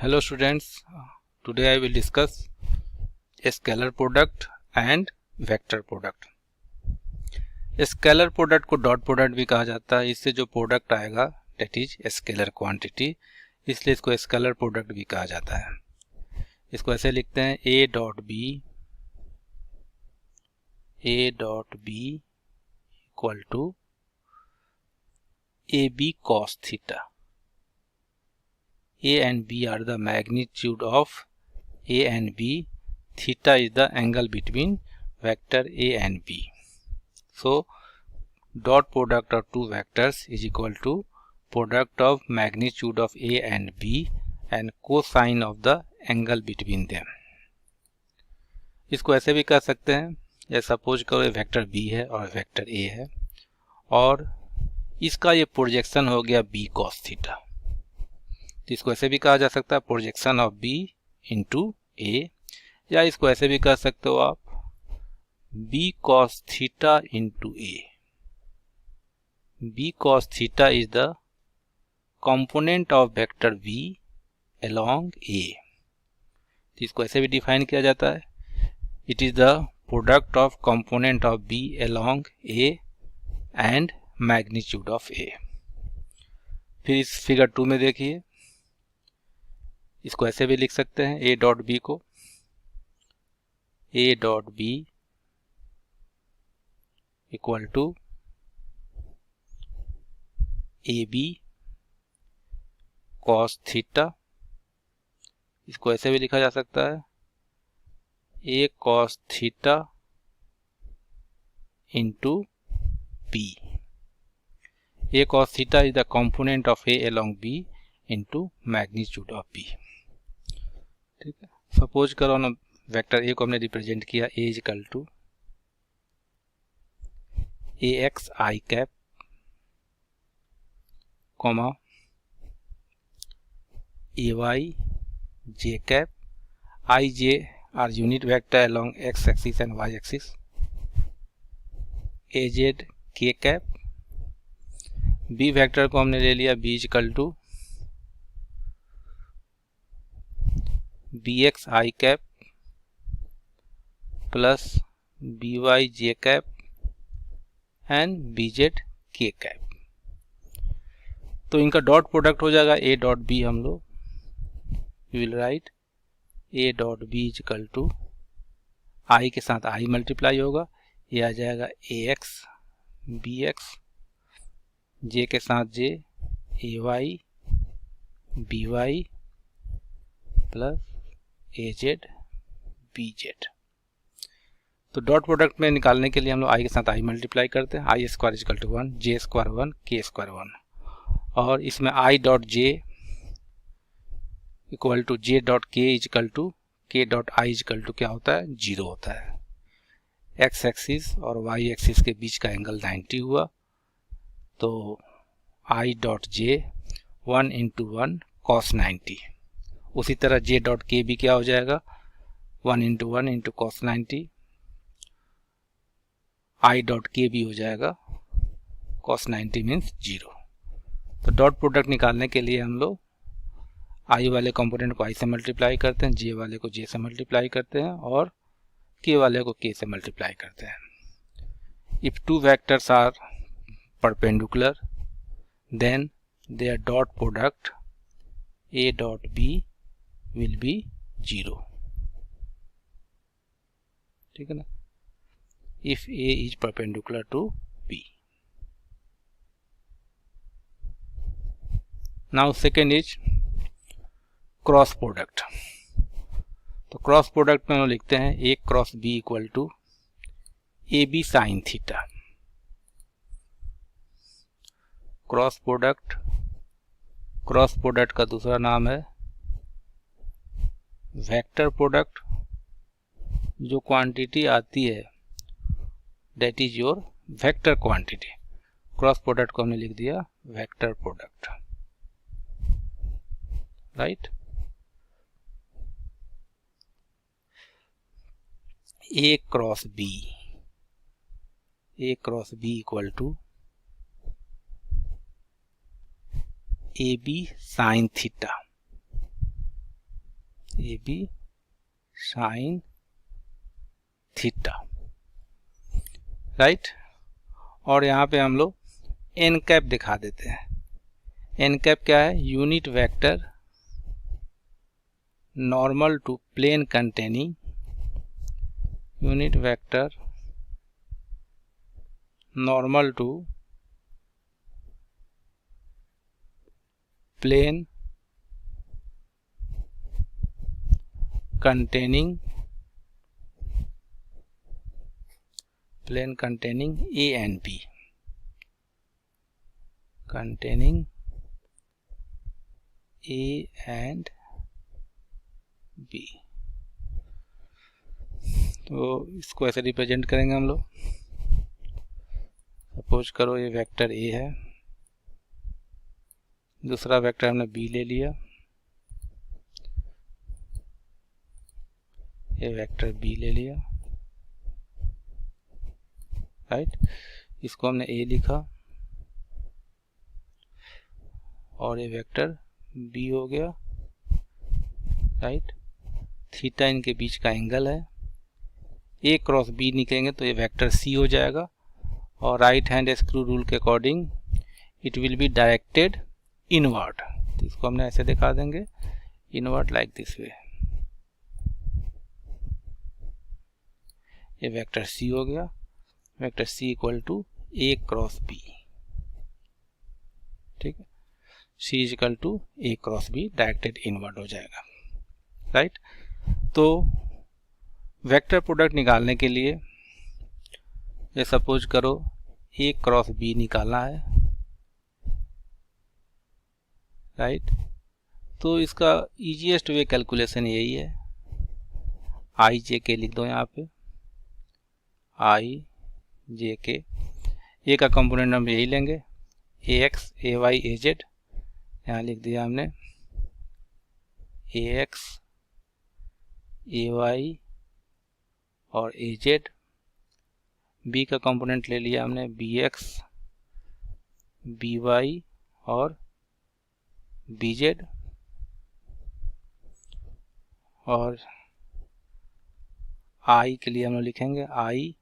Hello students, today I will discuss a scalar product and vector product. Scalar product co dot product भी कहा जाता है। इससे जो प्रोडक्ट आएगा डेट इज स्केलर क्वांटिटी, इसलिए इसको स्केलर प्रोडक्ट भी कहा जाता है। इसको ऐसे लिखते हैं A dot B equal to A B cos theta. A and B are the magnitude of A and B. Theta is the angle between vector A and B. So, dot product of two vectors is equal to product of magnitude of A and B and cosine of the angle between them. इसको ऐसे भी कर सकते हैं, या suppose करो vector B है और वेक्टर A है और इसका ये प्रोजेक्शन हो गया B cos थीटा। तो इसको ऐसे भी कहा जा सकता है प्रोजेक्शन ऑफ B इंटू ए, या इसको ऐसे भी कर सकते हो आप B cos theta into A. B cos theta is the component of vector V along A। तो इसको ऐसे भी डिफाइन किया जाता है, it is the product of component of B along A and magnitude of A। फिर इस figure 2 में देखिए, इसको ऐसे भी लिख सकते हैं ए डॉट बी को a dot B equal to A B cos theta. इसको ऐसे भी लिखा जा सकता है a cos theta into b. A cos theta is the component of a along b into magnitude of b. ठीक है, सपोज करो ना वेक्टर ए को हमने रिप्रेजेंट किया a is equal to a x i cap comma a y j cap. I j are unit vector along x axis and y axis. A z k cap. B vector को हमने ले लिया b is equal to b x i cap plus b y j cap and b z k cap. तो इनका dot product हो जाएगा ए dot b. हम लोग will write a dot b is equal to i के साथ i multiply होगा, ये आ जाएगा a x b x, j के साथ j a y b y plus a z b z. तो डॉट प्रोडक्ट में निकालने के लिए हम लोग आई के साथ आई मल्टीप्लाई करते हैं। I square equal to 1, j square 1, k square 1, और इसमें i dot j equal to j dot k is equal to k dot i is equal to क्या होता है, 0 होता है। एक्स एक्सिस और वाई एक्सिस के बीच का एंगल 90 हुआ, तो i dot j 1 into 1 cos 90। उसी तरह जे डॉट के भी क्या हो जाएगा 1 into 1 into cos 90। I dot के भी हो जाएगा कॉस 90 मीन्स 0। तो डॉट प्रोडक्ट निकालने के लिए हम लोग आई वाले कंपोनेंट को आई से मल्टीप्लाई करते हैं, जे वाले को जे से मल्टीप्लाई करते हैं और के वाले को के से मल्टीप्लाई करते हैं। If two vectors are perpendicular then their dot product A dot B will be 0। ठीक है ना, if A is perpendicular to B। now second is cross product. तो क्रॉस प्रोडक्ट में हम लिखते हैं a cross B equal to A B sine theta. Cross product का दूसरा नाम है वेक्टर प्रोडक्ट। जो क्वांटिटी आती है that is your vector quantity. Cross product को हमने लिख दिया vector product, right. A cross B equal to A B sine theta. A B sine theta, right. और यहाँ पे हम लोग एन कैप दिखा देते हैं। एन कैप क्या है? Unit vector normal to plane containing, unit vector normal to plane containing A and B, containing A and B। तो इसको ऐसे रिप्रेजेंट करेंगे हम लोग। सपोज करो ये वेक्टर A है, दूसरा वेक्टर हमने B ले लिया, ये वेक्टर B ले लिया, राइट। इसको हमने A लिखा और ये वेक्टर B हो गया, राइट। थीटा इनके बीच का एंगल है, A क्रॉस B निकलेंगे तो ये वेक्टर C हो जाएगा, और राइट हैंड स्क्रू रूल के according it will be directed inward. तो इसको हमने ऐसे दिखा देंगे, इनवर्ड लाइक दिस वे। ये वेक्टर C हो गया, vector C equal to A cross B, ठीक है। C equal to A cross B directed inward हो जाएगा, राइट। तो वेक्टर प्रोडक्ट निकालने के लिए ये सपोज करो A क्रॉस B निकालना है, राइट। तो इसका इजीएस्ट वे कैलकुलेशन यही है, आई जे के लिख दो यहाँ पे, आई जे के। ए का कंपोनेंट हम यही लेंगे, ए x a Y A Z, यहाँ लिख दिया हमने ए एक्स ए वाई और ए जेड। बी का कंपोनेंट ले लिया हमने बी एक्स बी वाई और बी जेड, और आई के लिए हम लोग लिखेंगे आई,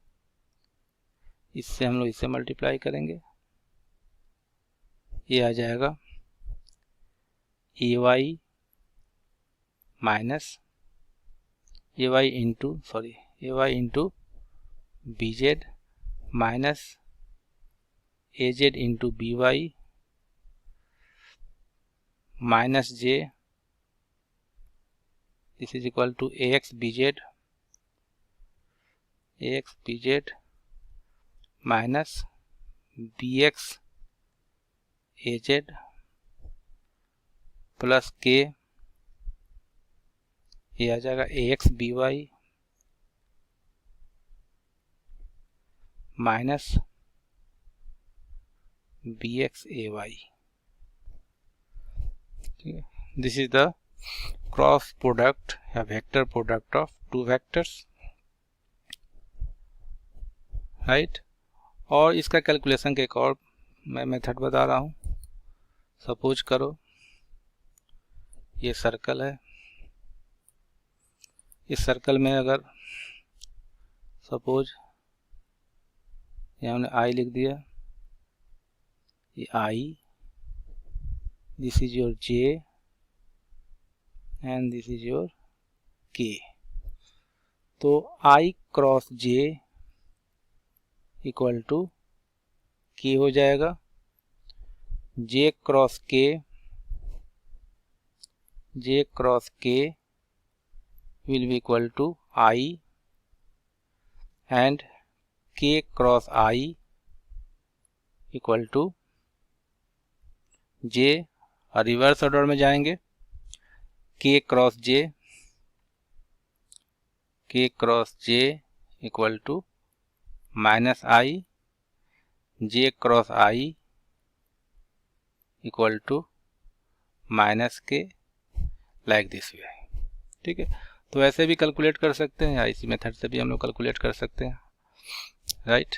इससे हम लोग इससे मल्टीप्लाई करेंगे, ये आ जाएगा a y minus a y into b z minus a z into b y minus j, this is equal to a x b z minus b x a z plus k, ये आ जाएगा a x b y minus b x a y, ठीक है। This is the cross product या vector product of two vectors, right. और इसका calculation के एक और मैं मेथड बता रहा हूँ। सपोज करो ये सर्कल है, इस सर्कल में अगर सपोज यहाँ हमने आई लिख दिया, ये i, this is your j and this is your k. तो i cross j equal to k हो जाएगा, j cross k will be equal to I and K cross I equal to J। Reverse order में जाएंगे, K cross J equal to minus I, J cross I equal to minus K, like this way, ठीक है। तो ऐसे भी calculate कर सकते हैं या इसी मेथड से भी हम लोग कैलकुलेट कर सकते हैं, राइट।